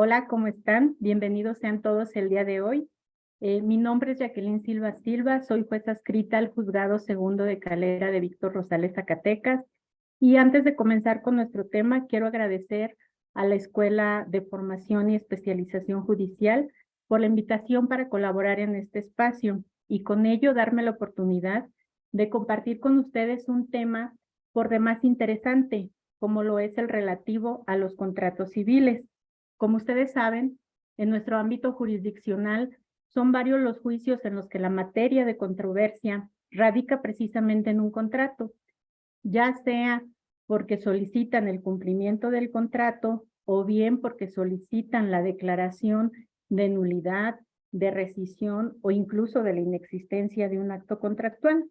Hola, ¿cómo están? Bienvenidos sean todos el día de hoy. Mi nombre es Jacqueline Silva Silva, soy juez adscrita al Juzgado Segundo de Calera de Víctor Rosales, Zacatecas. Y antes de comenzar con nuestro tema, quiero agradecer a la Escuela de Formación y Especialización Judicial por la invitación para colaborar en este espacio y con ello darme la oportunidad de compartir con ustedes un tema por demás interesante, como lo es el relativo a los contratos civiles. Como ustedes saben, en nuestro ámbito jurisdiccional son varios los juicios en los que la materia de controversia radica precisamente en un contrato, ya sea porque solicitan el cumplimiento del contrato o bien porque solicitan la declaración de nulidad, de rescisión o incluso de la inexistencia de un acto contractual.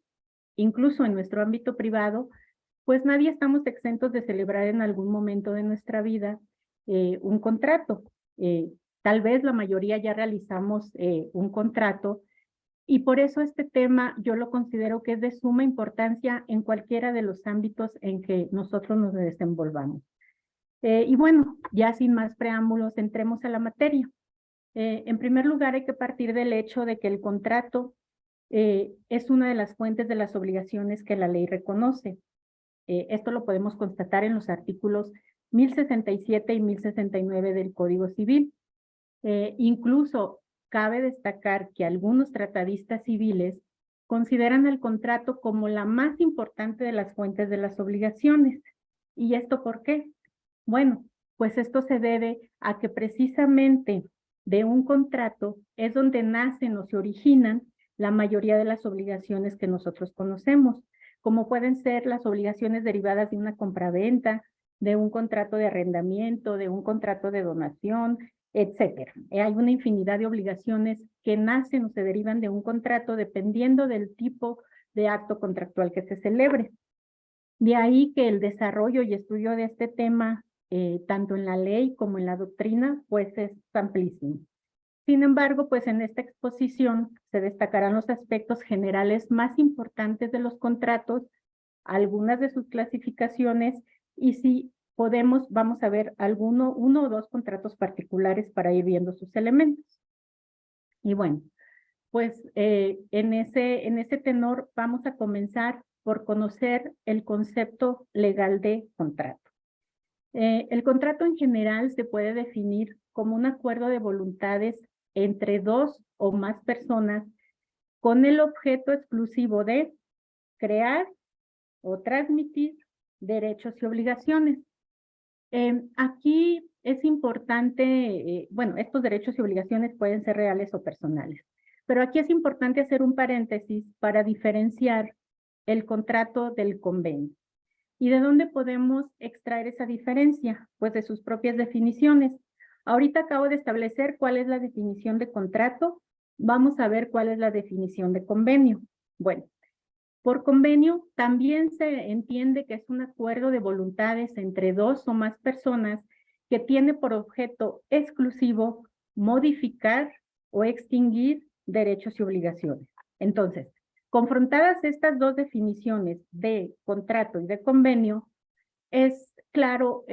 Incluso en nuestro ámbito privado, pues nadie estamos exentos de celebrar en algún momento de nuestra vida un contrato. Tal vez la mayoría ya realizamos un contrato y por eso este tema yo lo considero que es de suma importancia en cualquiera de los ámbitos en que nosotros nos desenvolvamos. Y bueno, ya sin más preámbulos, entremos a la materia. En primer lugar, hay que partir del hecho de que el contrato es una de las fuentes de las obligaciones que la ley reconoce. Esto lo podemos constatar en los artículos 1067 y 1069 del Código Civil. Incluso cabe destacar que algunos tratadistas civiles consideran el contrato como la más importante de las fuentes de las obligaciones. ¿Y esto por qué? Bueno, pues esto se debe a que precisamente de un contrato es donde nacen o se originan la mayoría de las obligaciones que nosotros conocemos, como pueden ser las obligaciones derivadas de una compraventa, de un contrato de arrendamiento, de un contrato de donación, etcétera. Hay una infinidad de obligaciones que nacen o se derivan de un contrato dependiendo del tipo de acto contractual que se celebre. De ahí que el desarrollo y estudio de este tema, tanto en la ley como en la doctrina, pues es amplísimo. Sin embargo, pues en esta exposición se destacarán los aspectos generales más importantes de los contratos, algunas de sus clasificaciones y si podemos, vamos a ver uno o dos contratos particulares para ir viendo sus elementos. Y bueno, pues en ese tenor vamos a comenzar por conocer el concepto legal de contrato. El contrato en general se puede definir como un acuerdo de voluntades entre dos o más personas con el objeto exclusivo de crear o transmitir derechos y obligaciones. Aquí es importante, bueno, estos derechos y obligaciones pueden ser reales o personales, pero aquí es importante hacer un paréntesis para diferenciar el contrato del convenio. ¿Y de dónde podemos extraer esa diferencia? Pues de sus propias definiciones. Ahorita acabo de establecer cuál es la definición de contrato. Vamos a ver cuál es la definición de convenio. Bueno, por convenio también se entiende que es un acuerdo de voluntades entre dos o más personas que tiene por objeto exclusivo modificar o extinguir derechos y obligaciones. Entonces, confrontadas estas dos definiciones de contrato y de convenio, es claro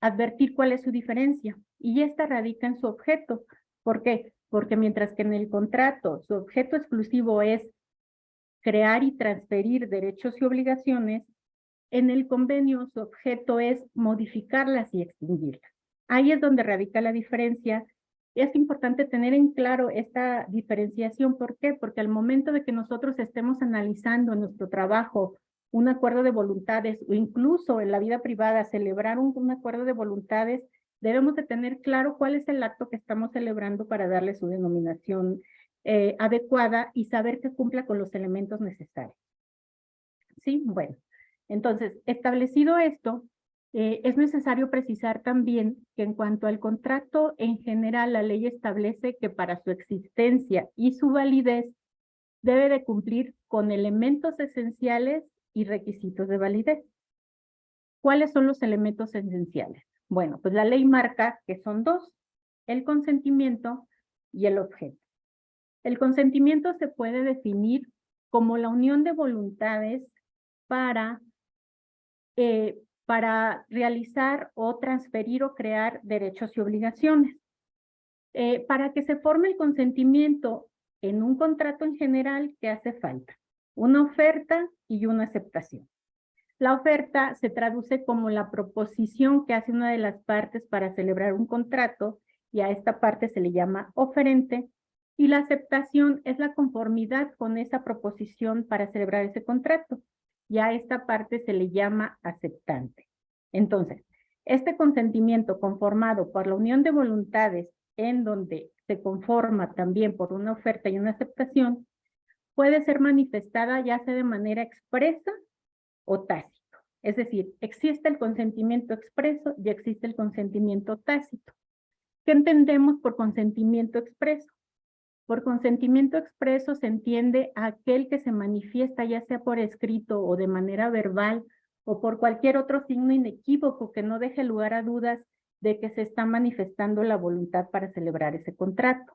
advertir cuál es su diferencia y esta radica en su objeto. ¿Por qué? Porque mientras que en el contrato su objeto exclusivo es crear y transferir derechos y obligaciones, en el convenio su objeto es modificarlas y extinguirlas. Ahí es donde radica la diferencia. Es importante tener en claro esta diferenciación. ¿Por qué? Porque al momento de que nosotros estemos analizando en nuestro trabajo un acuerdo de voluntades o incluso en la vida privada celebrar un acuerdo de voluntades, debemos de tener claro cuál es el acto que estamos celebrando para darle su denominación adecuada y saber que cumpla con los elementos necesarios. ¿Sí? Bueno, entonces, establecido esto, es necesario precisar también que en cuanto al contrato, en general, la ley establece que para su existencia y su validez debe de cumplir con elementos esenciales y requisitos de validez. ¿Cuáles son los elementos esenciales? Bueno, pues la ley marca que son dos, el consentimiento y el objeto. El consentimiento se puede definir como la unión de voluntades para para realizar o transferir o crear derechos y obligaciones. Para que se forme el consentimiento en un contrato en general, ¿qué hace falta? Una oferta y una aceptación. La oferta se traduce como la proposición que hace una de las partes para celebrar un contrato, y a esta parte se le llama oferente, y la aceptación es la conformidad con esa proposición para celebrar ese contrato, y a esta parte se le llama aceptante. Entonces, este consentimiento conformado por la unión de voluntades, en donde se conforma también por una oferta y una aceptación, puede ser manifestada ya sea de manera expresa o tácito. Es decir, existe el consentimiento expreso y existe el consentimiento tácito. ¿Qué entendemos por consentimiento expreso? Por consentimiento expreso se entiende aquel que se manifiesta ya sea por escrito o de manera verbal o por cualquier otro signo inequívoco que no deje lugar a dudas de que se está manifestando la voluntad para celebrar ese contrato.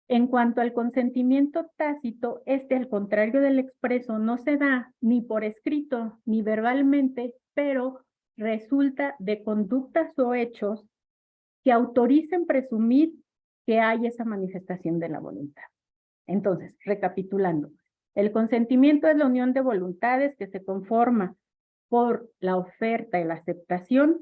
En cuanto al consentimiento tácito, al contrario del expreso, no se da ni por escrito ni verbalmente, pero resulta de conductas o hechos que autoricen presumir que hay esa manifestación de la voluntad. Entonces, recapitulando, el consentimiento es la unión de voluntades que se conforma por la oferta y la aceptación,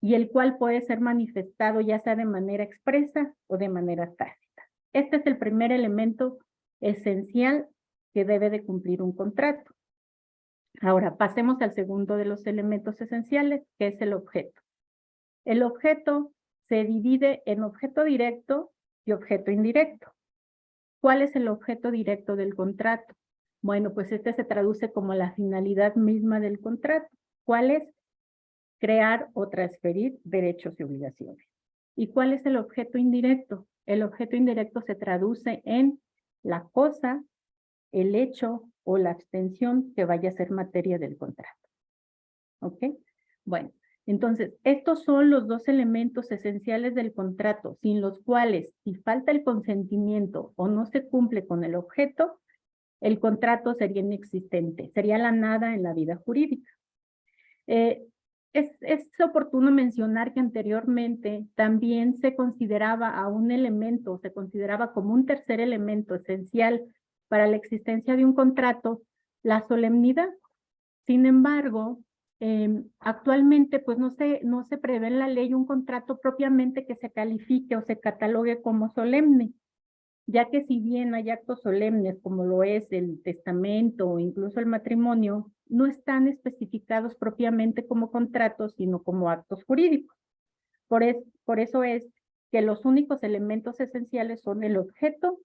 y el cual puede ser manifestado ya sea de manera expresa o de manera tácita. Este es el primer elemento esencial que debe de cumplir un contrato. Ahora, pasemos al segundo de los elementos esenciales, que es el objeto. El objeto se divide en objeto directo y objeto indirecto. ¿Cuál es el objeto directo del contrato? Bueno, pues este se traduce como la finalidad misma del contrato. ¿Cuál es? Crear o transferir derechos y obligaciones. ¿Y cuál es el objeto indirecto? El objeto indirecto se traduce en la cosa, el hecho o la abstención que vaya a ser materia del contrato. ¿Ok? Bueno, entonces, estos son los dos elementos esenciales del contrato, sin los cuales, si falta el consentimiento o no se cumple con el objeto, el contrato sería inexistente, sería la nada en la vida jurídica. Es oportuno mencionar que anteriormente también se consideraba a un elemento, se consideraba como un tercer elemento esencial para la existencia de un contrato, la solemnidad. Sin embargo, actualmente pues no se prevé en la ley un contrato propiamente que se califique o se catalogue como solemne, ya que si bien hay actos solemnes como lo es el testamento o incluso el matrimonio, no están especificados propiamente como contratos, sino como actos jurídicos. Por eso es que los únicos elementos esenciales son el objeto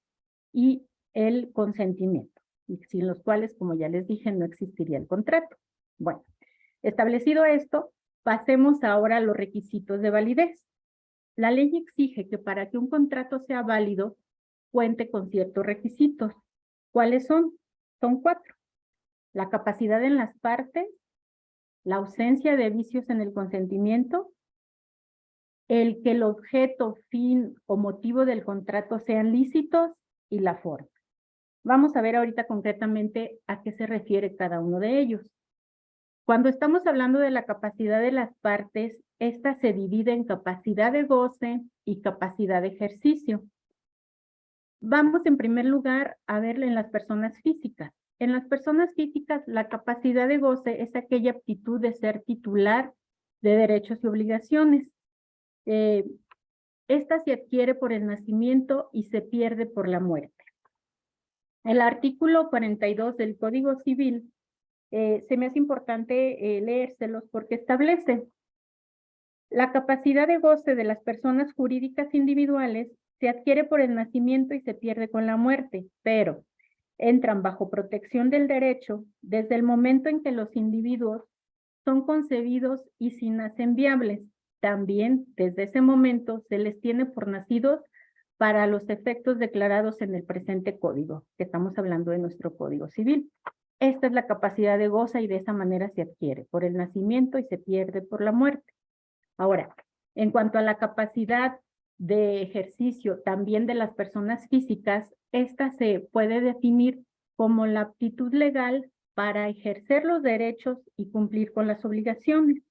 y el consentimiento, sin los cuales, como ya les dije, no existiría el contrato. Bueno, establecido esto, pasemos ahora a los requisitos de validez. La ley exige que para que un contrato sea válido, cuente con ciertos requisitos. ¿Cuáles son? Son 4. La capacidad en las partes, la ausencia de vicios en el consentimiento, el que el objeto, fin o motivo del contrato sean lícitos y la forma. Vamos a ver ahorita concretamente a qué se refiere cada uno de ellos. Cuando estamos hablando de la capacidad de las partes, esta se divide en capacidad de goce y capacidad de ejercicio. Vamos en primer lugar a verlo en las personas físicas. En las personas físicas, la capacidad de goce es aquella aptitud de ser titular de derechos y obligaciones. Esta se adquiere por el nacimiento y se pierde por la muerte. El artículo 42 del Código Civil se me hace importante leérselos porque establece la capacidad de goce de las personas jurídicas individuales se adquiere por el nacimiento y se pierde con la muerte, pero entran bajo protección del derecho desde el momento en que los individuos son concebidos y si nacen viables. También desde ese momento se les tiene por nacidos para los efectos declarados en el presente código, que estamos hablando de nuestro Código Civil. Esta es la capacidad de goza y de esa manera se adquiere por el nacimiento y se pierde por la muerte. Ahora, en cuanto a la capacidad de ejercicio también de las personas físicas, esta se puede definir como la aptitud legal para ejercer los derechos y cumplir con las obligaciones.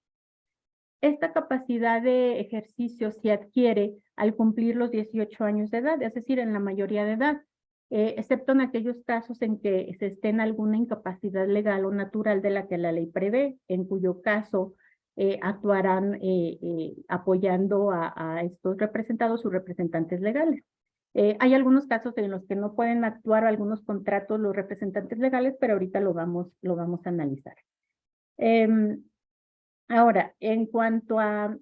Esta capacidad de ejercicio se adquiere al cumplir los 18 años de edad, es decir, en la mayoría de edad, excepto en aquellos casos en que se esté en alguna incapacidad legal o natural de la que la ley prevé, en cuyo caso actuarán apoyando a estos representados, sus representantes legales. Hay algunos casos en los que no pueden actuar algunos contratos los representantes legales, pero ahorita lo vamos a analizar. Ahora, en cuanto a,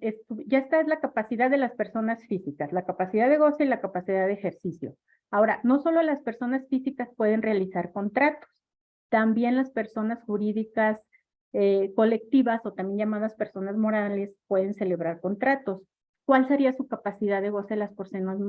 ya esta es la capacidad de las personas físicas, la capacidad de goce y la capacidad de ejercicio. Ahora, no solo las personas físicas pueden realizar contratos, también las personas jurídicas colectivas o también llamadas personas morales pueden celebrar contratos. ¿Cuál sería su capacidad de goce de las personas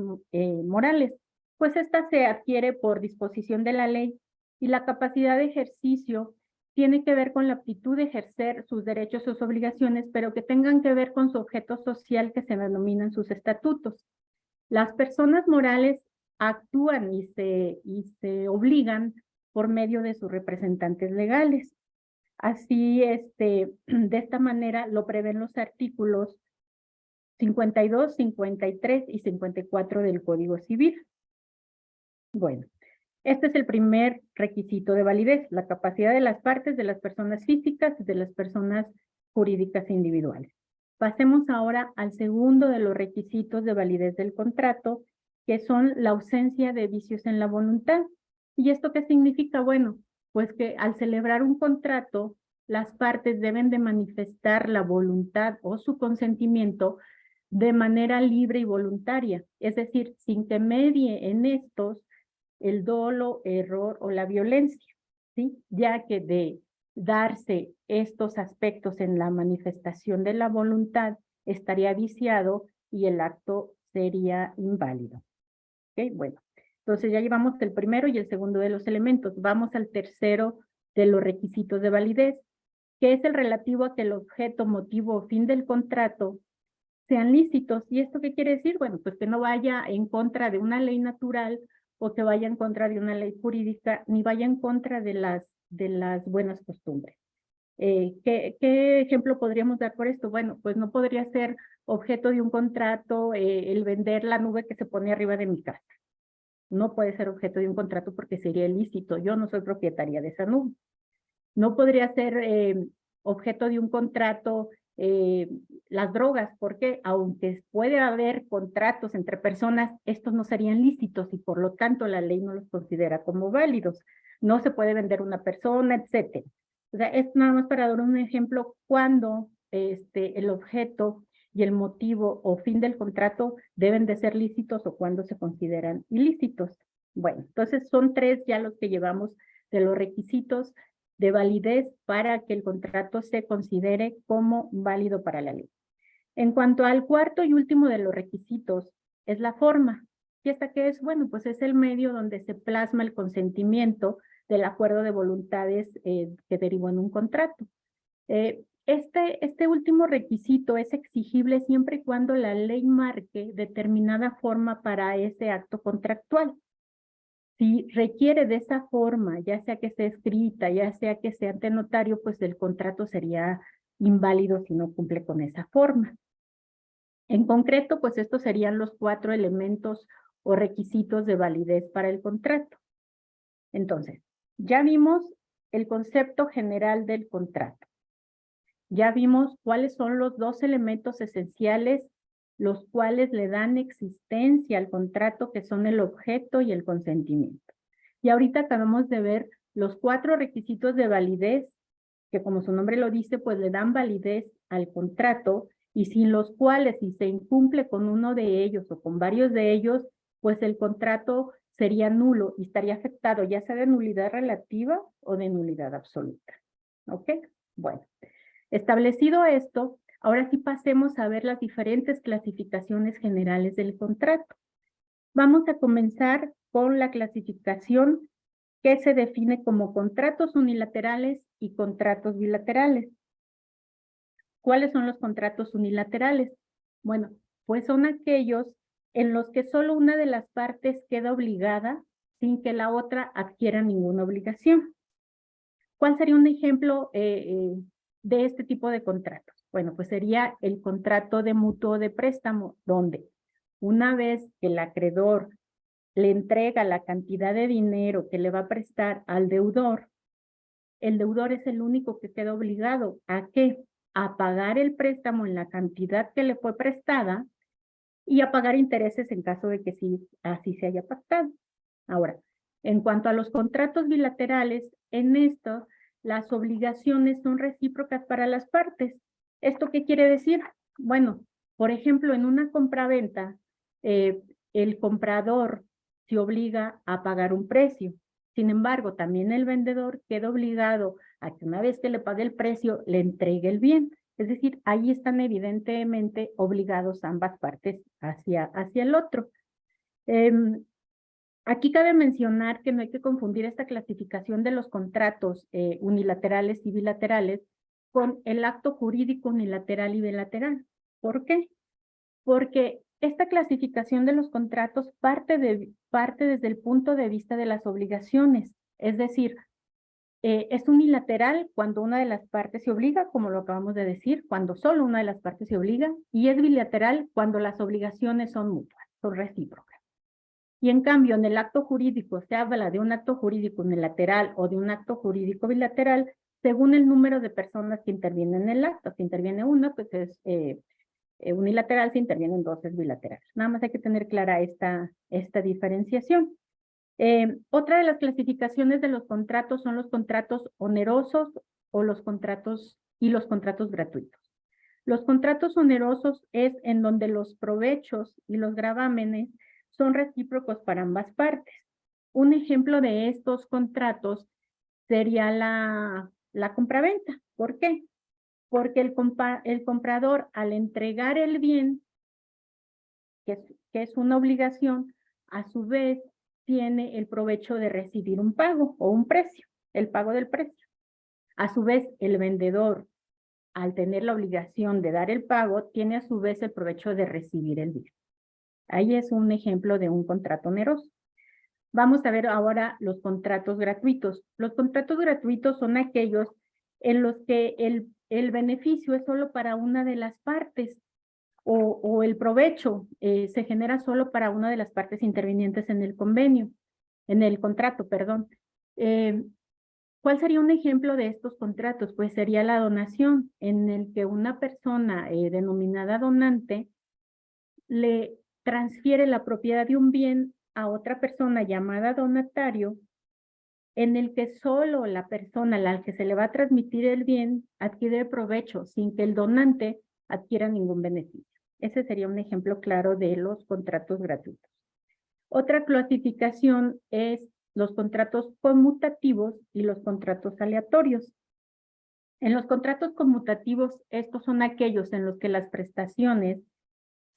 morales? Pues esta se adquiere por disposición de la ley y la capacidad de ejercicio tiene que ver con la aptitud de ejercer sus derechos, sus obligaciones, pero que tengan que ver con su objeto social que se denominan sus estatutos. Las personas morales actúan y se obligan por medio de sus representantes legales. Así, de esta manera lo prevén los artículos 52, 53 y 54 del Código Civil. Bueno, este es el primer requisito de validez, la capacidad de las partes, de las personas físicas y de las personas jurídicas individuales. Pasemos ahora al segundo de los requisitos de validez del contrato, que son la ausencia de vicios en la voluntad. ¿Y esto qué significa? Bueno, pues que al celebrar un contrato, las partes deben de manifestar la voluntad o su consentimiento de manera libre y voluntaria, es decir, sin que medie en estos el dolo, error o la violencia, ¿sí? Ya que de darse estos aspectos en la manifestación de la voluntad estaría viciado y el acto sería inválido. ¿Ok? Bueno, entonces ya llevamos el primero y el segundo de los elementos. Vamos al tercero de los requisitos de validez, que es el relativo a que el objeto, motivo o fin del contrato sean lícitos. ¿Y esto qué quiere decir? Bueno, pues que no vaya en contra de una ley natural o que vaya en contra de una ley jurídica, ni vaya en contra de las buenas costumbres. ¿Qué ejemplo podríamos dar por esto? Bueno, pues no podría ser objeto de un contrato el vender la nube que se pone arriba de mi casa. No puede ser objeto de un contrato porque sería ilícito. Yo no soy propietaria de esa nube. No podría ser objeto de un contrato las drogas, porque aunque puede haber contratos entre personas, estos no serían lícitos y por lo tanto la ley no los considera como válidos. No se puede vender una persona, etcétera. O sea, es nada más para dar un ejemplo cuando el objeto y el motivo o fin del contrato deben de ser lícitos o cuando se consideran ilícitos. Bueno, entonces son tres ya los que llevamos de los requisitos de validez para que el contrato se considere como válido para la ley. En cuanto al cuarto y último de los requisitos, es la forma. ¿Y esta qué es? Bueno, pues es el medio donde se plasma el consentimiento del acuerdo de voluntades que derivó en un contrato. Este último requisito es exigible siempre y cuando la ley marque determinada forma para ese acto contractual. Si requiere de esa forma, ya sea que esté escrita, ya sea que sea ante notario, pues el contrato sería inválido si no cumple con esa forma. En concreto, pues estos serían los 4 elementos o requisitos de validez para el contrato. Entonces, ya vimos el concepto general del contrato. Ya vimos cuáles son los 2 elementos esenciales, los cuales le dan existencia al contrato, que son el objeto y el consentimiento. Y ahorita acabamos de ver los 4 requisitos de validez, que como su nombre lo dice, pues le dan validez al contrato, y sin los cuales, si se incumple con uno de ellos o con varios de ellos, pues el contrato sería nulo y estaría afectado ya sea de nulidad relativa o de nulidad absoluta. ¿Ok? Bueno, establecido esto, ahora sí pasemos a ver las diferentes clasificaciones generales del contrato. Vamos a comenzar con la clasificación que se define como contratos unilaterales y contratos bilaterales. ¿Cuáles son los contratos unilaterales? Bueno, pues son aquellos en los que solo una de las partes queda obligada sin que la otra adquiera ninguna obligación. ¿Cuál sería un ejemplo de este tipo de contratos? Bueno, pues sería el contrato de mutuo de préstamo, donde una vez que el acreedor le entrega la cantidad de dinero que le va a prestar al deudor, el deudor es el único que queda obligado ¿a qué? A pagar el préstamo en la cantidad que le fue prestada y a pagar intereses en caso de que sí, así se haya pactado. Ahora, en cuanto a los contratos bilaterales, en esto las obligaciones son recíprocas para las partes. ¿Esto qué quiere decir? Bueno, por ejemplo, en una compraventa, el comprador se obliga a pagar un precio. Sin embargo, también el vendedor queda obligado a que una vez que le pague el precio, le entregue el bien. Es decir, ahí están evidentemente obligados ambas partes hacia el otro. Aquí cabe mencionar que no hay que confundir esta clasificación de los contratos unilaterales y bilaterales con el acto jurídico unilateral y bilateral. ¿Por qué? Porque esta clasificación de los contratos parte desde el punto de vista de las obligaciones. Es decir, es unilateral cuando una de las partes se obliga, como lo acabamos de decir, cuando solo una de las partes se obliga, y es bilateral cuando las obligaciones son mutuas, son recíprocas. Y en cambio, en el acto jurídico se habla de un acto jurídico unilateral o de un acto jurídico bilateral según el número de personas que intervienen en el acto. Si interviene una, pues es unilateral; si intervienen dos, es bilateral. Nada más hay que tener clara esta diferenciación. Otra de las clasificaciones de los contratos son los contratos onerosos o los contratos gratuitos. Los contratos onerosos es en donde los provechos y los gravámenes son recíprocos para ambas partes. Un ejemplo de estos contratos sería la compraventa. ¿Por qué? Porque el comprador, al entregar el bien, que es una obligación, a su vez tiene el provecho de recibir un pago o un precio, el pago del precio. A su vez, el vendedor, al tener la obligación de dar el pago, tiene a su vez el provecho de recibir el bien. Ahí es un ejemplo de un contrato oneroso. Vamos a ver ahora los contratos gratuitos. Los contratos gratuitos son aquellos en los que el beneficio es solo para una de las partes o el provecho se genera solo para una de las partes intervinientes en el convenio, en el contrato, perdón. ¿Cuál sería un ejemplo de estos contratos? Pues sería la donación, en el que una persona denominada donante le transfiere la propiedad de un bien a otra persona llamada donatario, en el que solo la persona a la que se le va a transmitir el bien adquiere provecho sin que el donante adquiera ningún beneficio. Ese sería un ejemplo claro de los contratos gratuitos. Otra clasificación es los contratos conmutativos y los contratos aleatorios. En los contratos conmutativos, estos son aquellos en los que las prestaciones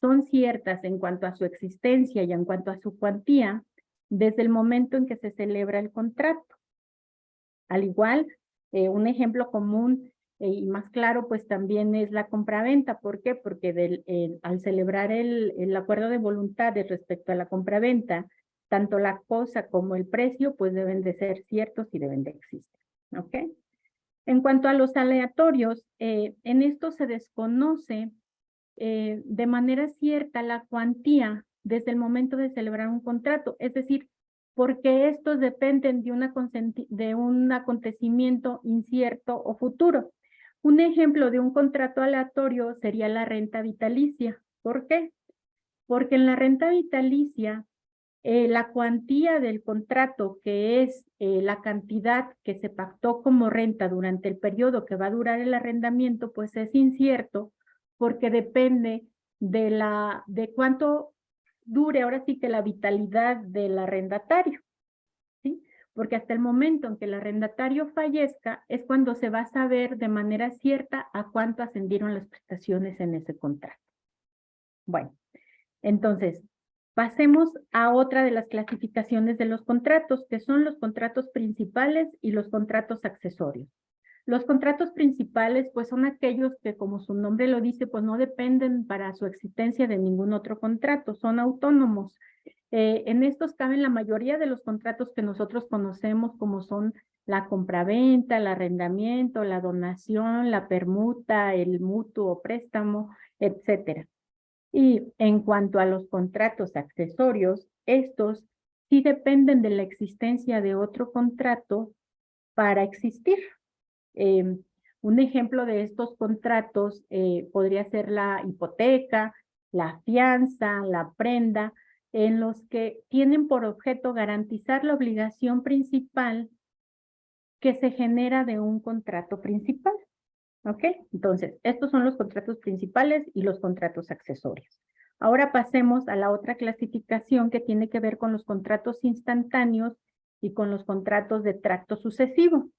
son ciertas en cuanto a su existencia y en cuanto a su cuantía desde el momento en que se celebra el contrato. Al igual, un ejemplo común y más claro, pues también es la compraventa. ¿Por qué? Porque al celebrar el acuerdo de voluntades respecto a la compraventa, tanto la cosa como el precio, pues deben de ser ciertos y deben de existir. ¿Ok? En cuanto a los aleatorios, en esto se desconoce de manera cierta la cuantía desde el momento de celebrar un contrato, es decir, porque estos dependen de un acontecimiento incierto o futuro. Un ejemplo de un contrato aleatorio sería la renta vitalicia. ¿Por qué? Porque en la renta vitalicia, la cuantía del contrato, que es la cantidad que se pactó como renta durante el periodo que va a durar el arrendamiento, pues es incierto, porque depende de cuánto dure ahora sí que la vitalidad del arrendatario, ¿sí? Porque hasta el momento en que el arrendatario fallezca es cuando se va a saber de manera cierta a cuánto ascendieron las prestaciones en ese contrato. Bueno, entonces, pasemos a otra de las clasificaciones de los contratos, que son los contratos principales y los contratos accesorios. Los contratos principales, pues son aquellos que, como su nombre lo dice, pues no dependen para su existencia de ningún otro contrato, son autónomos. En estos caben la mayoría de los contratos que nosotros conocemos, como son la compraventa, el arrendamiento, la donación, la permuta, el mutuo préstamo, etcétera. Y en cuanto a los contratos accesorios, estos sí dependen de la existencia de otro contrato para existir. Un ejemplo de estos contratos podría ser la hipoteca, la fianza, la prenda, en los que tienen por objeto garantizar la obligación principal que se genera de un contrato principal. ¿Ok? Entonces, estos son los contratos principales y los contratos accesorios. Ahora pasemos a la otra clasificación que tiene que ver con los contratos instantáneos y con los contratos de tracto sucesivo.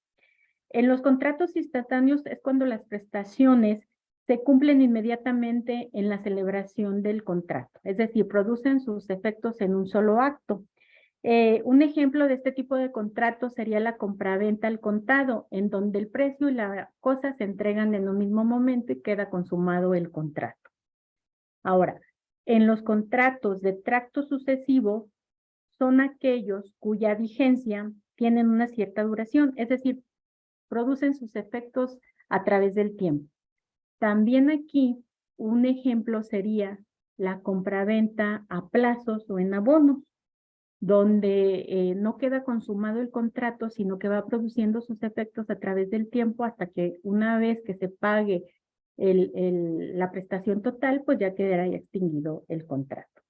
En los contratos instantáneos es cuando las prestaciones se cumplen inmediatamente en la celebración del contrato, es decir, producen sus efectos en un solo acto. Un ejemplo de este tipo de contrato sería la compraventa al contado, en donde el precio y la cosa se entregan en un mismo momento y queda consumado el contrato. Ahora, en los contratos de tracto sucesivo son aquellos cuya vigencia tienen una cierta duración, es decir, producen sus efectos a través del tiempo. También aquí un ejemplo sería la compraventa a plazos o en abonos, donde no queda consumado el contrato, sino que va produciendo sus efectos a través del tiempo hasta que una vez que se pague la prestación total, pues ya quedará extinguido el contrato.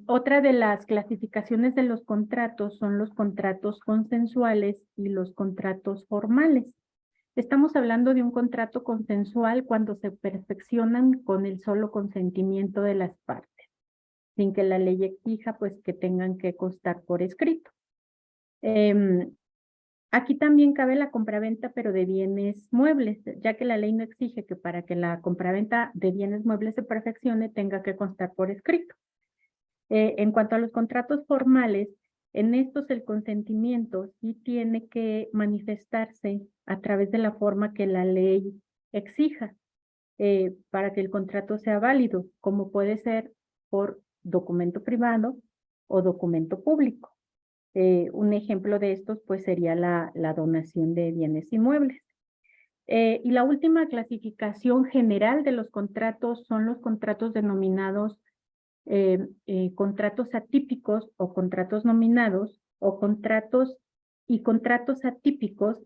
Otra de las clasificaciones de los contratos son los contratos consensuales y los contratos formales. Estamos hablando de un contrato consensual cuando se perfeccionan con el solo consentimiento de las partes, sin que la ley exija pues que tengan que constar por escrito. Aquí también cabe la compraventa, pero de bienes muebles, ya que la ley no exige que para que la compraventa de bienes muebles se perfeccione tenga que constar por escrito. En cuanto a los contratos formales, en estos el consentimiento sí tiene que manifestarse a través de la forma que la ley exija para que el contrato sea válido, como puede ser por documento privado o documento público. Un ejemplo de estos pues sería la donación de bienes inmuebles. Y la última clasificación general de los contratos son los contratos denominados contratos atípicos o contratos nominados o contratos atípicos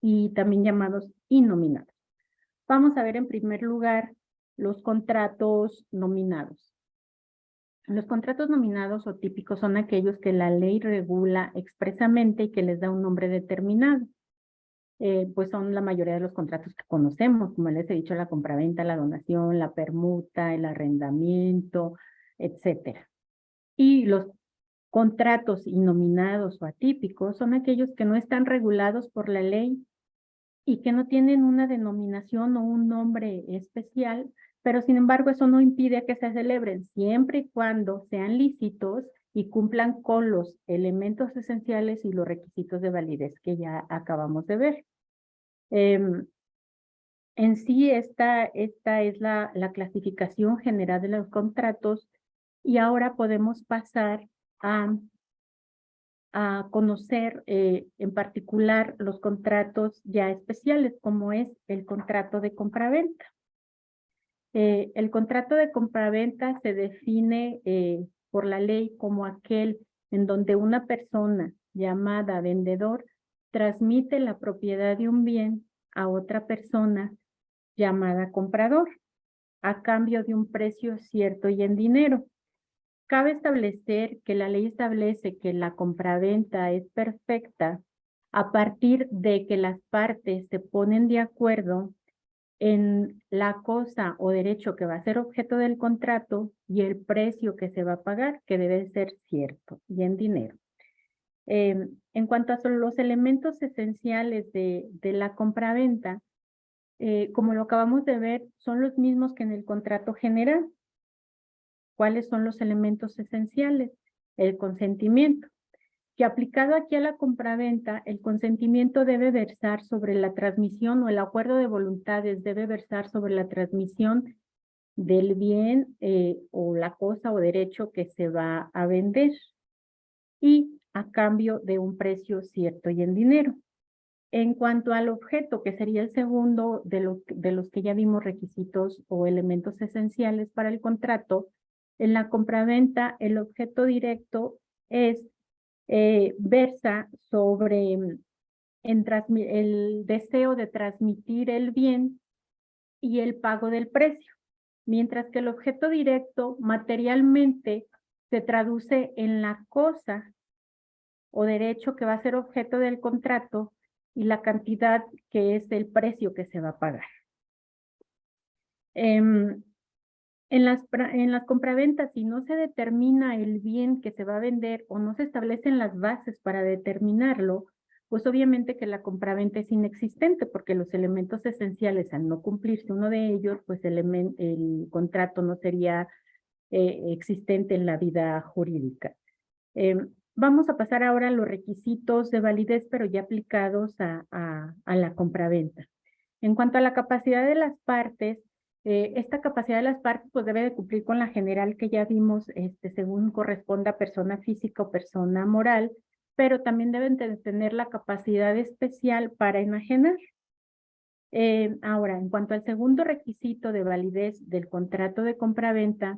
y también llamados innominados. Vamos a ver en primer lugar los contratos nominados. Los contratos nominados o típicos son aquellos que la ley regula expresamente y que les da un nombre determinado. Pues son la mayoría de los contratos que conocemos, como les he dicho, la compraventa, la donación, la permuta, el arrendamiento, etcétera. Y los contratos innominados o atípicos son aquellos que no están regulados por la ley y que no tienen una denominación o un nombre especial, pero sin embargo eso no impide que se celebren siempre y cuando sean lícitos y cumplan con los elementos esenciales y los requisitos de validez que ya acabamos de ver. En sí, esta es la clasificación general de los contratos y ahora podemos pasar a conocer en particular los contratos ya especiales, como es el contrato de compraventa. El contrato de compraventa se define por la ley como aquel en donde una persona llamada vendedor transmite la propiedad de un bien a otra persona llamada comprador, a cambio de un precio cierto y en dinero. Cabe establecer que la ley establece que la compraventa es perfecta a partir de que las partes se ponen de acuerdo en la cosa o derecho que va a ser objeto del contrato y el precio que se va a pagar, que debe ser cierto y en dinero. En cuanto a los elementos esenciales de la compraventa, como lo acabamos de ver, son los mismos que en el contrato general. ¿Cuáles son los elementos esenciales? El consentimiento, que aplicado aquí a la compraventa, el consentimiento debe versar sobre la transmisión o el acuerdo de voluntades debe versar sobre la transmisión del bien o la cosa o derecho que se va a vender y a cambio de un precio cierto y en dinero. En cuanto al objeto, que sería el segundo de los que ya vimos requisitos o elementos esenciales para el contrato, en la compraventa el objeto directo versa sobre el deseo de transmitir el bien y el pago del precio, mientras que el objeto directo materialmente se traduce en la cosa o derecho que va a ser objeto del contrato y la cantidad que es el precio que se va a pagar. En las compraventas, si no se determina el bien que se va a vender o no se establecen las bases para determinarlo, pues obviamente que la compraventa es inexistente porque los elementos esenciales, al no cumplirse uno de ellos, pues el contrato no sería existente en la vida jurídica. Vamos a pasar ahora a los requisitos de validez, pero ya aplicados a la compraventa. En cuanto a la capacidad de las partes, esta capacidad de las partes pues debe de cumplir con la general que ya vimos, según corresponda a persona física o persona moral, pero también deben de tener la capacidad especial para enajenar. Ahora, en cuanto al segundo requisito de validez del contrato de compraventa,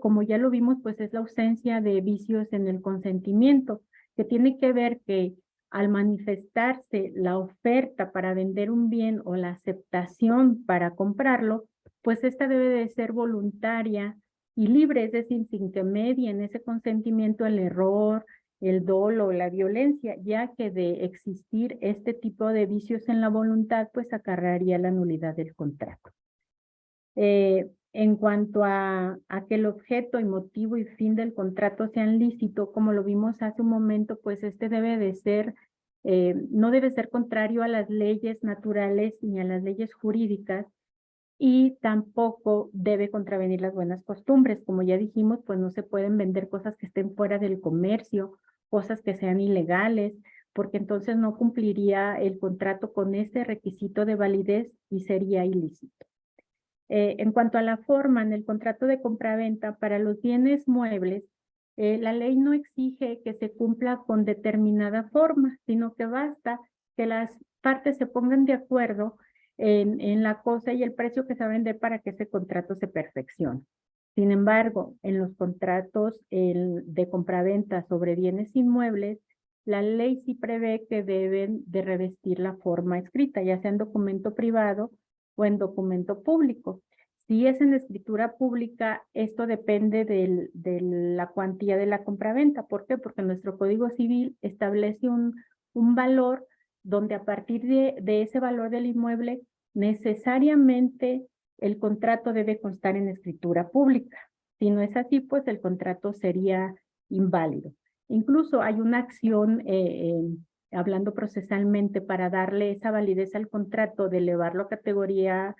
como ya lo vimos, pues es la ausencia de vicios en el consentimiento, que tiene que ver que al manifestarse la oferta para vender un bien o la aceptación para comprarlo, pues esta debe de ser voluntaria y libre, es decir, sin que medie en ese consentimiento el error, el dolo, la violencia, ya que de existir este tipo de vicios en la voluntad, pues acarrearía la nulidad del contrato. En cuanto a que el objeto y motivo y fin del contrato sean lícito, como lo vimos hace un momento, pues debe de ser, no debe ser contrario a las leyes naturales ni a las leyes jurídicas, y tampoco debe contravenir las buenas costumbres. Como ya dijimos, pues no se pueden vender cosas que estén fuera del comercio, cosas que sean ilegales, porque entonces no cumpliría el contrato con ese requisito de validez y sería ilícito. En cuanto a la forma, en el contrato de compraventa para los bienes muebles, la ley no exige que se cumpla con determinada forma, sino que basta que las partes se pongan de acuerdo en la cosa y el precio que se va a vender para que ese contrato se perfeccione. Sin embargo, en los contratos de compraventa sobre bienes inmuebles, la ley sí prevé que deben de revestir la forma escrita, ya sea en documento privado o en documento público. Si es en escritura pública, esto depende de la cuantía de la compraventa. ¿Por qué? Porque nuestro Código Civil establece un valor donde a partir de ese valor del inmueble, necesariamente el contrato debe constar en escritura pública. Si no es así, pues el contrato sería inválido. Incluso hay una acción, hablando procesalmente, para darle esa validez al contrato de elevarlo a categoría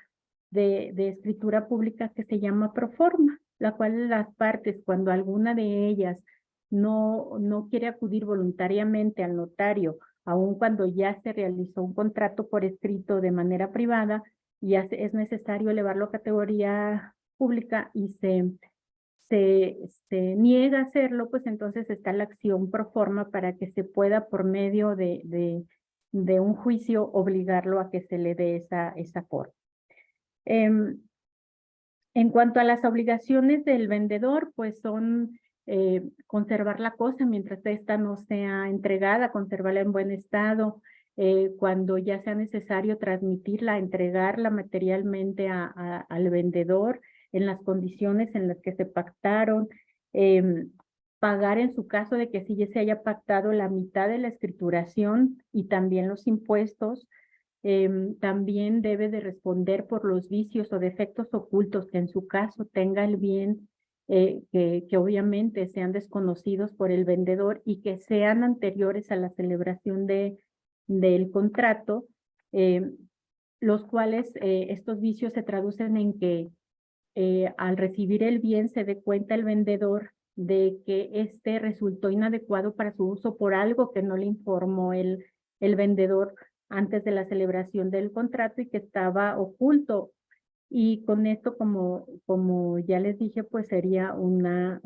de escritura pública que se llama proforma, la cual las partes, cuando alguna de ellas no quiere acudir voluntariamente al notario, aun cuando ya se realizó un contrato por escrito de manera privada, ya es necesario elevarlo a categoría pública y se niega a hacerlo, pues entonces está la acción pro forma para que se pueda, por medio de un juicio, obligarlo a que se le dé esa forma. En cuanto a las obligaciones del vendedor, pues son conservar la cosa mientras esta no sea entregada, conservarla en buen estado, cuando ya sea necesario transmitirla, entregarla materialmente al vendedor en las condiciones en las que se pactaron, pagar en su caso de que sí ya se haya pactado la mitad de la escrituración y también los impuestos. También debe de responder por los vicios o defectos ocultos que en su caso tenga el bien, que obviamente sean desconocidos por el vendedor y que sean anteriores a la celebración del contrato, los cuales estos vicios se traducen en que al recibir el bien se dé cuenta el vendedor de que este resultó inadecuado para su uso por algo que no le informó el vendedor antes de la celebración del contrato y que estaba oculto Y con esto, como ya les dije, pues sería una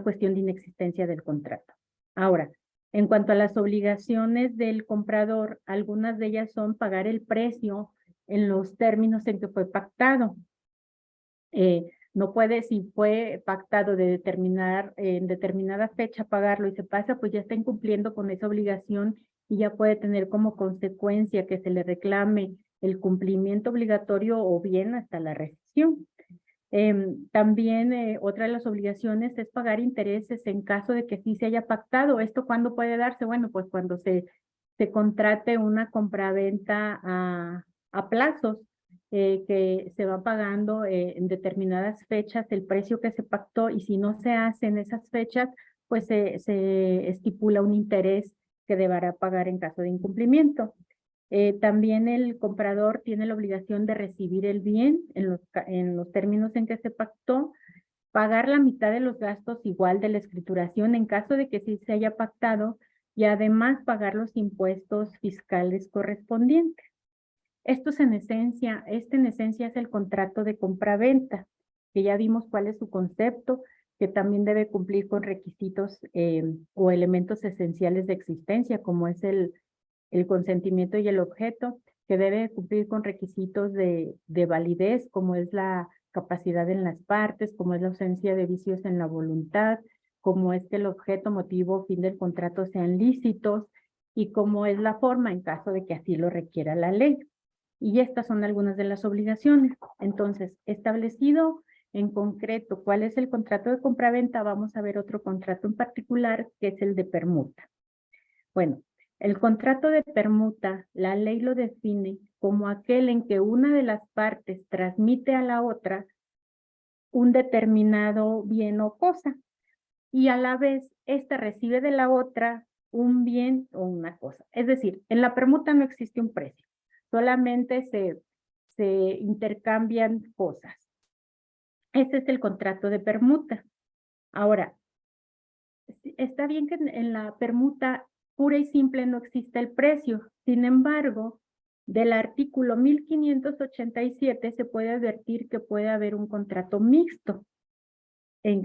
cuestión de inexistencia del contrato. Ahora, en cuanto a las obligaciones del comprador, algunas de ellas son pagar el precio en los términos en que fue pactado. No puede, si fue pactado de determinar en determinada fecha pagarlo y se pasa, pues ya está incumpliendo con esa obligación y ya puede tener como consecuencia que se le reclame el cumplimiento obligatorio o bien hasta la rescisión. También otra de las obligaciones es pagar intereses en caso de que sí se haya pactado. ¿Esto cuándo puede darse? Bueno, pues cuando se contrate una compraventa a plazos, que se va pagando en determinadas fechas el precio que se pactó, y si no se hace en esas fechas, pues se estipula un interés que deberá pagar en caso de incumplimiento. También el comprador tiene la obligación de recibir el bien en los términos en que se pactó, pagar la mitad de los gastos igual de la escrituración en caso de que sí se haya pactado, y además pagar los impuestos fiscales correspondientes. Esto es en esencia, es el contrato de compraventa, que ya vimos cuál es su concepto, que también debe cumplir con requisitos o elementos esenciales de existencia, como es el consentimiento y el objeto, que debe cumplir con requisitos de validez, como es la capacidad en las partes, como es la ausencia de vicios en la voluntad, como es que el objeto, motivo o fin del contrato sean lícitos, y como es la forma en caso de que así lo requiera la ley. Y estas son algunas de las obligaciones. Entonces, establecido en concreto cuál es el contrato de compraventa, vamos a ver otro contrato en particular, que es el de permuta. Bueno, el contrato de permuta, la ley lo define como aquel en que una de las partes transmite a la otra un determinado bien o cosa, y a la vez ésta recibe de la otra un bien o una cosa. Es decir, en la permuta no existe un precio, solamente se intercambian cosas. Ese es el contrato de permuta. Ahora, está bien que en la permuta pura y simple no existe el precio. Sin embargo, del artículo 1587 se puede advertir que puede haber un contrato mixto.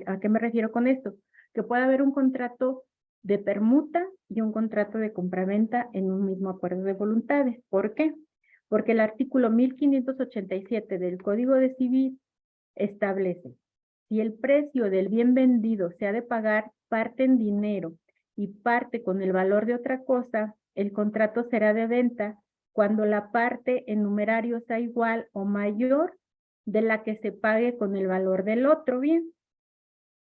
¿A qué me refiero con esto? Que puede haber un contrato de permuta y un contrato de compraventa en un mismo acuerdo de voluntades. ¿Por qué? Porque el artículo 1587 del Código de Civil establece: si el precio del bien vendido se ha de pagar parte en dinero y parte con el valor de otra cosa, el contrato será de venta cuando la parte en numerario sea igual o mayor de la que se pague con el valor del otro bien.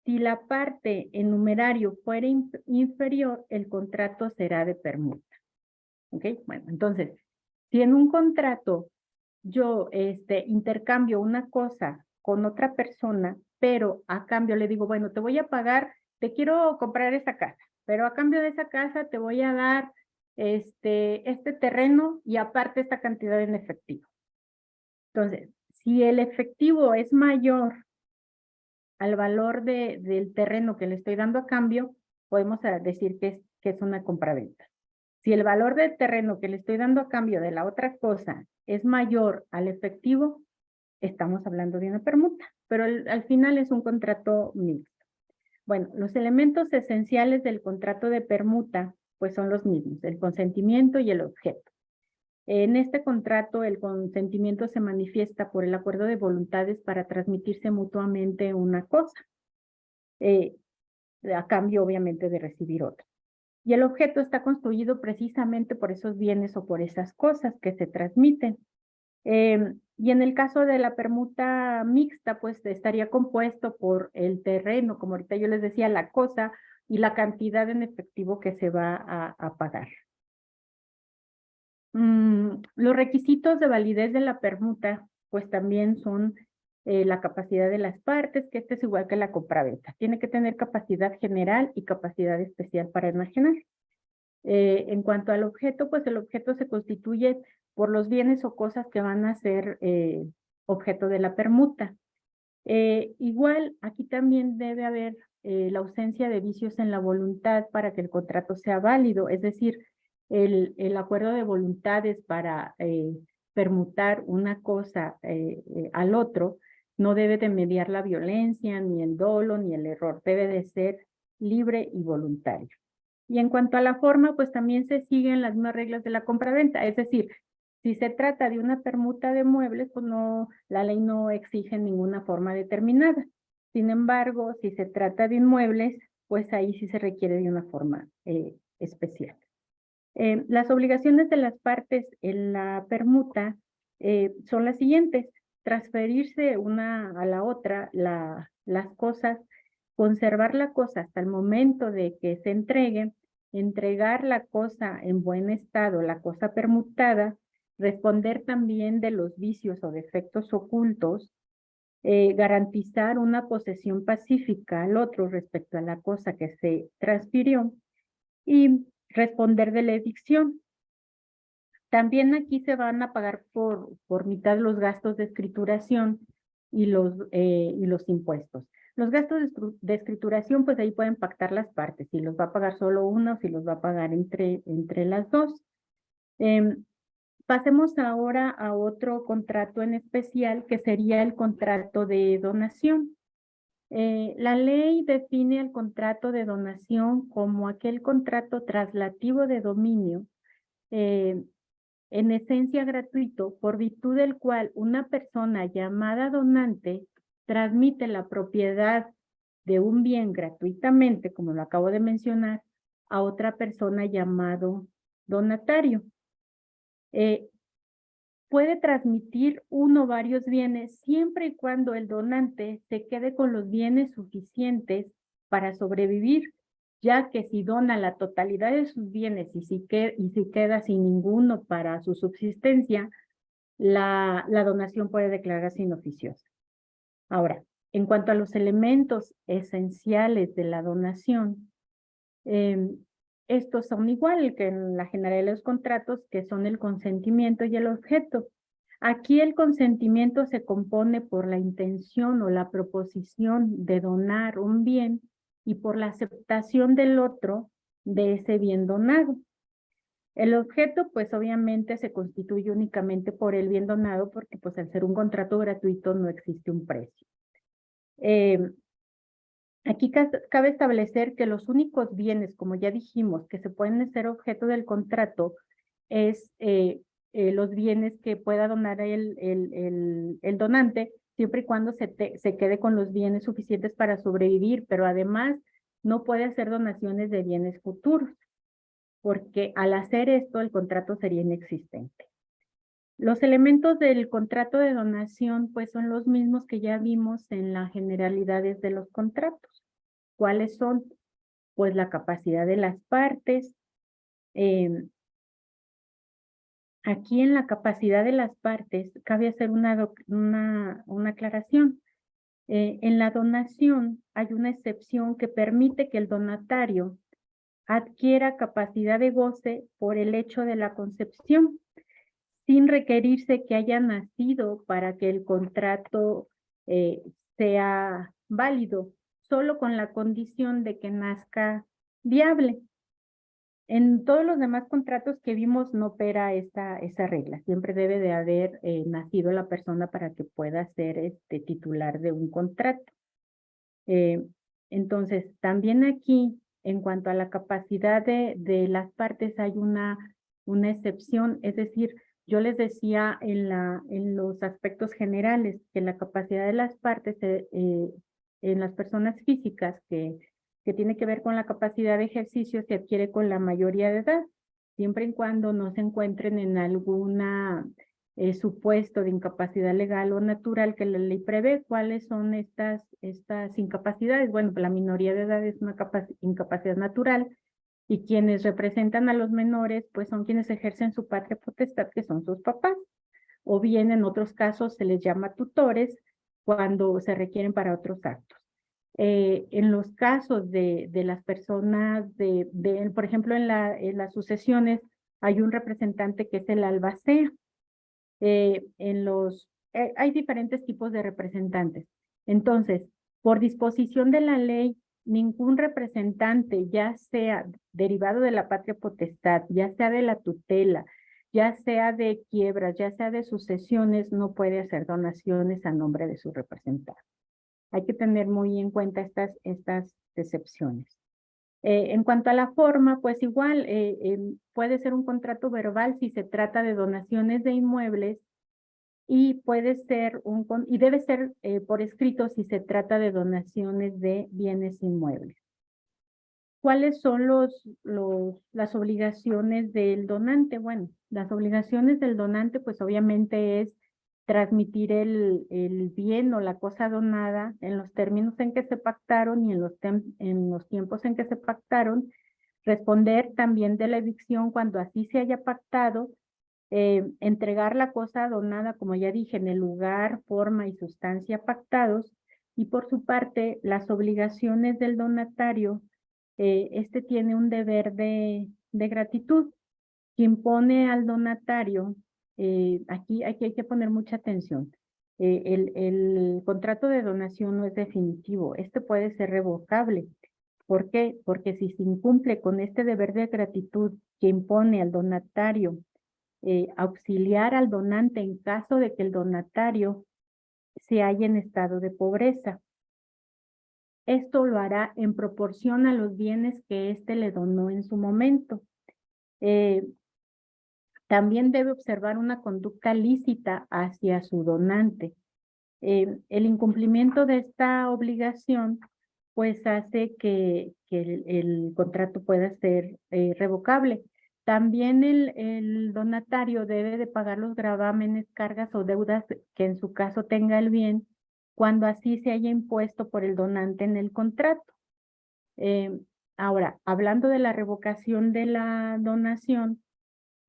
Si la parte en numerario fuera inferior, el contrato será de permuta. ¿Ok? Bueno, entonces, si en un contrato yo intercambio una cosa con otra persona, pero a cambio le digo, bueno, te voy a pagar, te quiero comprar esa casa, pero a cambio de esa casa te voy a dar este terreno y aparte esta cantidad en efectivo. Entonces, si el efectivo es mayor al valor del terreno que le estoy dando a cambio, podemos decir que es una compraventa. Si el valor del terreno que le estoy dando a cambio de la otra cosa es mayor al efectivo, estamos hablando de una permuta, pero al final es un contrato mixto. Bueno, los elementos esenciales del contrato de permuta pues son los mismos: el consentimiento y el objeto. En este contrato, el consentimiento se manifiesta por el acuerdo de voluntades para transmitirse mutuamente una cosa, a cambio obviamente de recibir otra. Y el objeto está construido precisamente por esos bienes o por esas cosas que se transmiten. Y en el caso de la permuta mixta, pues estaría compuesto por el terreno, como ahorita yo les decía, la cosa y la cantidad en efectivo que se va a pagar. Los requisitos de validez de la permuta, pues también son la capacidad de las partes, que es igual que la compraventa. Tiene que tener capacidad general y capacidad especial para enajenar. En cuanto al objeto, pues el objeto se constituye por los bienes o cosas que van a ser objeto de la permuta. Igual, aquí también debe haber la ausencia de vicios en la voluntad para que el contrato sea válido, es decir, el acuerdo de voluntades para permutar una cosa al otro, no debe de mediar la violencia, ni el dolo, ni el error. Debe de ser libre y voluntario. Y en cuanto a la forma, pues también se siguen las mismas reglas de la compraventa. Es decir, si se trata de una permuta de muebles, pues no, la ley no exige ninguna forma determinada. Sin embargo, si se trata de inmuebles, pues ahí sí se requiere de una forma especial. Las obligaciones de las partes en la permuta son las siguientes: transferirse una a la otra las cosas, conservar la cosa hasta el momento de que se entregue, entregar la cosa en buen estado, la cosa permutada, responder también de los vicios o defectos ocultos, garantizar una posesión pacífica al otro respecto a la cosa que se transfirió y responder de la evicción. También aquí se van a pagar por mitad los gastos de escrituración y los impuestos. Los gastos de escrituración, pues ahí pueden pactar las partes, si los va a pagar solo una o si los va a pagar entre las dos. Pasemos ahora a otro contrato en especial, que sería el contrato de donación. La ley define el contrato de donación como aquel contrato traslativo de dominio, en esencia gratuito, por virtud del cual una persona llamada donante transmite la propiedad de un bien gratuitamente, como lo acabo de mencionar, a otra persona llamado donatario. Puede transmitir uno o varios bienes siempre y cuando el donante se quede con los bienes suficientes para sobrevivir, ya que si dona la totalidad de sus bienes y si queda sin ninguno para su subsistencia, la donación puede declararse inoficiosa. Ahora, en cuanto a los elementos esenciales de la donación, estos son igual que en la generalidad de los contratos, que son el consentimiento y el objeto. Aquí el consentimiento se compone por la intención o la proposición de donar un bien y por la aceptación del otro de ese bien donado. El objeto, pues obviamente se constituye únicamente por el bien donado, porque pues al ser un contrato gratuito no existe un precio. Aquí cabe establecer que los únicos bienes, como ya dijimos, que se pueden ser objeto del contrato es los bienes que pueda donar el donante, siempre y cuando se quede con los bienes suficientes para sobrevivir, pero además no puede hacer donaciones de bienes futuros, porque al hacer esto el contrato sería inexistente. Los elementos del contrato de donación pues son los mismos que ya vimos en las generalidades de los contratos. ¿Cuáles son? Pues la capacidad de las partes. Aquí en la capacidad de las partes cabe hacer una aclaración. En la donación hay una excepción que permite que el donatario adquiera capacidad de goce por el hecho de la concepción, sin requerirse que haya nacido para que el contrato sea válido, solo con la condición de que nazca viable. En todos los demás contratos que vimos no opera esa regla. Siempre debe de haber nacido la persona para que pueda ser titular de un contrato. Entonces, también aquí, en cuanto a la capacidad de las partes, hay una excepción. Es decir, yo les decía en los aspectos generales que la capacidad de las partes en las personas físicas que tiene que ver con la capacidad de ejercicio se adquiere con la mayoría de edad, siempre y cuando no se encuentren en alguna supuesto de incapacidad legal o natural que la ley prevé. ¿Cuáles son estas incapacidades? Bueno, la minoría de edad es una incapacidad natural, y quienes representan a los menores pues son quienes ejercen su patria potestad, que son sus papás, o bien en otros casos se les llama tutores cuando se requieren para otros actos. En los casos de las personas, por ejemplo, en las sucesiones hay un representante que es el albacea. Hay diferentes tipos de representantes. Entonces, por disposición de la ley, ningún representante, ya sea derivado de la patria potestad, ya sea de la tutela, ya sea de quiebras, ya sea de sucesiones, no puede hacer donaciones a nombre de su representante. Hay que tener muy en cuenta estas excepciones. En cuanto a la forma, pues igual puede ser un contrato verbal si se trata de donaciones de inmuebles y puede ser y debe ser por escrito si se trata de donaciones de bienes inmuebles. ¿Cuáles son las obligaciones del donante? Bueno, las obligaciones del donante, pues obviamente es transmitir el bien o la cosa donada en los términos en que se pactaron y en los tiempos en que se pactaron, responder también de la evicción cuando así se haya pactado, entregar la cosa donada, como ya dije, en el lugar, forma y sustancia pactados, y por su parte, las obligaciones del donatario, este tiene un deber de gratitud que impone al donatario. Aquí hay que poner mucha atención. El contrato de donación no es definitivo, este puede ser revocable. ¿Por qué? Porque si se incumple con este deber de gratitud que impone al donatario, auxiliar al donante en caso de que el donatario se halla en estado de pobreza. Esto lo hará en proporción a los bienes que éste le donó en su momento. También debe observar una conducta lícita hacia su donante. El incumplimiento de esta obligación pues hace que el contrato pueda ser revocable. También el donatario debe de pagar los gravámenes, cargas o deudas que en su caso tenga el bien cuando así se haya impuesto por el donante en el contrato. Ahora, hablando de la revocación de la donación,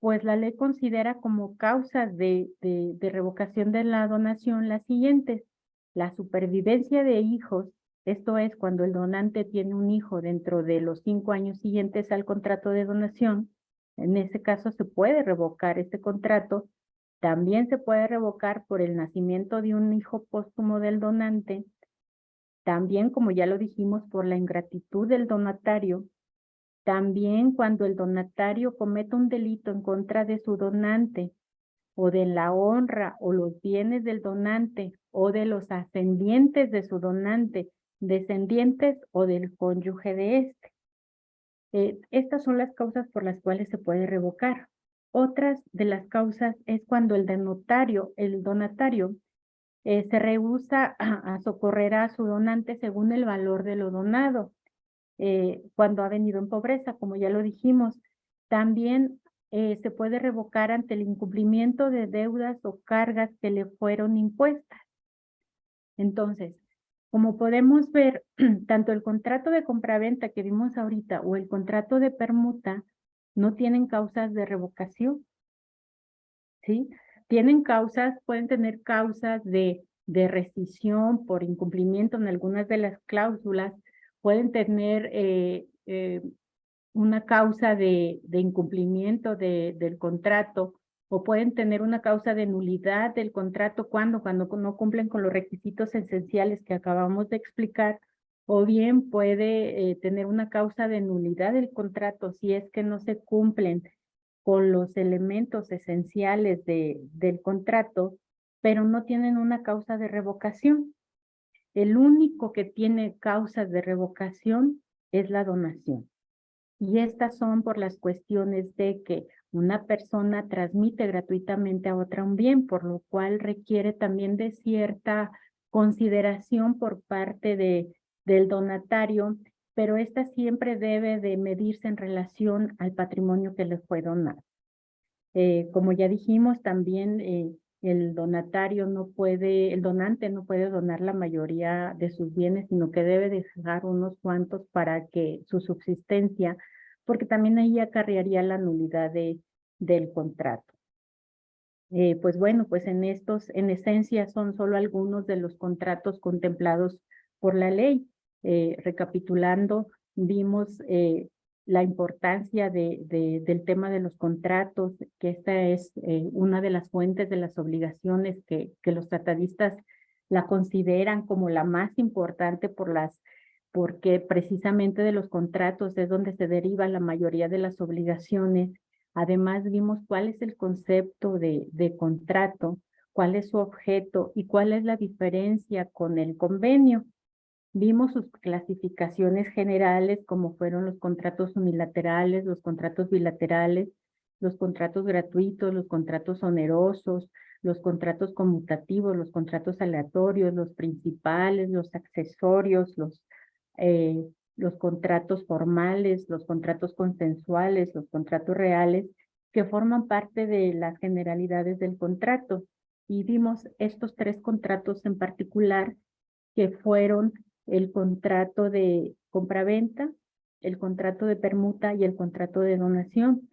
pues la ley considera como causas de revocación de la donación las siguientes: la supervivencia de hijos, esto es cuando el donante tiene un hijo dentro de los 5 años siguientes al contrato de donación, en ese caso se puede revocar este contrato. También se puede revocar por el nacimiento de un hijo póstumo del donante, también, como ya lo dijimos, por la ingratitud del donatario. También cuando el donatario cometa un delito en contra de su donante o de la honra o los bienes del donante o de los ascendientes de su donante, descendientes o del cónyuge de este. Estas son las causas por las cuales se puede revocar. Otras de las causas es cuando el donatario se rehúsa a socorrer a su donante según el valor de lo donado. Cuando ha venido en pobreza, como ya lo dijimos. También se puede revocar ante el incumplimiento de deudas o cargas que le fueron impuestas. Entonces, como podemos ver, tanto el contrato de compraventa que vimos ahorita o el contrato de permuta no tienen causas de revocación, ¿sí? Tienen causas, pueden tener causas de rescisión por incumplimiento en algunas de las cláusulas, pueden tener una causa de incumplimiento del contrato, o pueden tener una causa de nulidad del contrato cuando no cumplen con los requisitos esenciales que acabamos de explicar, o bien puede tener una causa de nulidad del contrato si es que no se cumplen con los elementos esenciales del contrato, pero no tienen una causa de revocación. El único que tiene causas de revocación es la donación. Y estas son por las cuestiones de que una persona transmite gratuitamente a otra un bien, por lo cual requiere también de cierta consideración por parte del donatario, pero esta siempre debe de medirse en relación al patrimonio que le fue donado. Como ya dijimos, también el donante no puede donar la mayoría de sus bienes, sino que debe dejar unos cuantos para que su subsistencia, porque también ahí acarrearía la nulidad del contrato. Pues bueno, pues en esencia son solo algunos de los contratos contemplados por la ley. Recapitulando, vimos la importancia del tema de los contratos, que esta es una de las fuentes de las obligaciones que los tratadistas la consideran como la más importante porque precisamente de los contratos es donde se deriva la mayoría de las obligaciones. Además, vimos cuál es el concepto de contrato, cuál es su objeto y cuál es la diferencia con el convenio. Vimos sus clasificaciones generales, como fueron los contratos unilaterales, los contratos bilaterales, los contratos gratuitos, los contratos onerosos, los contratos conmutativos, los contratos aleatorios, los principales, los accesorios, los contratos formales, los contratos consensuales, los contratos reales, que forman parte de las generalidades del contrato. Y vimos estos tres contratos en particular, que fueron el contrato de compraventa, el contrato de permuta y el contrato de donación.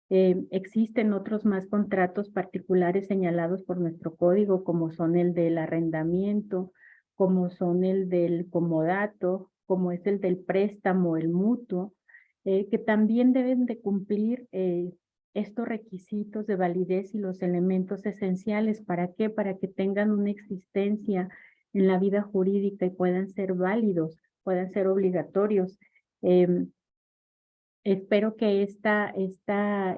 Existen otros más contratos particulares señalados por nuestro código, como son el del arrendamiento, como son el del comodato, como es el del préstamo, el mutuo, que también deben de cumplir estos requisitos de validez y los elementos esenciales. ¿Para qué? Para que tengan una existencia en la vida jurídica y puedan ser válidos, puedan ser obligatorios. Espero que esta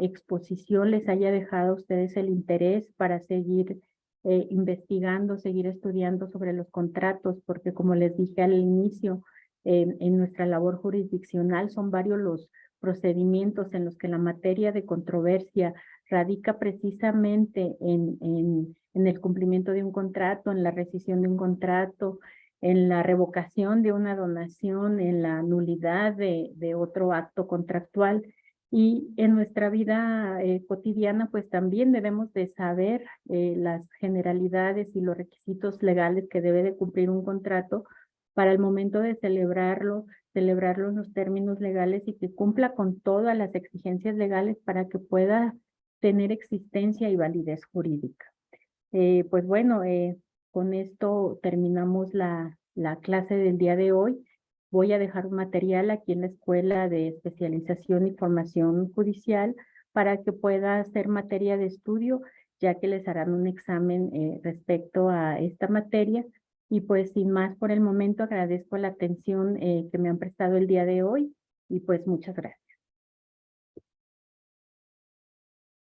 exposición les haya dejado a ustedes el interés para seguir investigando, seguir estudiando sobre los contratos, porque como les dije al inicio, en nuestra labor jurisdiccional son varios los procedimientos en los que la materia de controversia radica precisamente en el cumplimiento de un contrato, en la rescisión de un contrato, en la revocación de una donación, en la nulidad de otro acto contractual. Y en nuestra vida cotidiana, pues también debemos de saber las generalidades y los requisitos legales que debe de cumplir un contrato para el momento de celebrarlo en los términos legales y que cumpla con todas las exigencias legales para que pueda tener existencia y validez jurídica. Pues bueno, con esto terminamos la clase del día de hoy. Voy a dejar un material aquí en la Escuela de Especialización y Formación Judicial para que pueda ser materia de estudio, ya que les harán un examen respecto a esta materia. Y pues sin más por el momento, agradezco la atención que me han prestado el día de hoy y pues muchas gracias.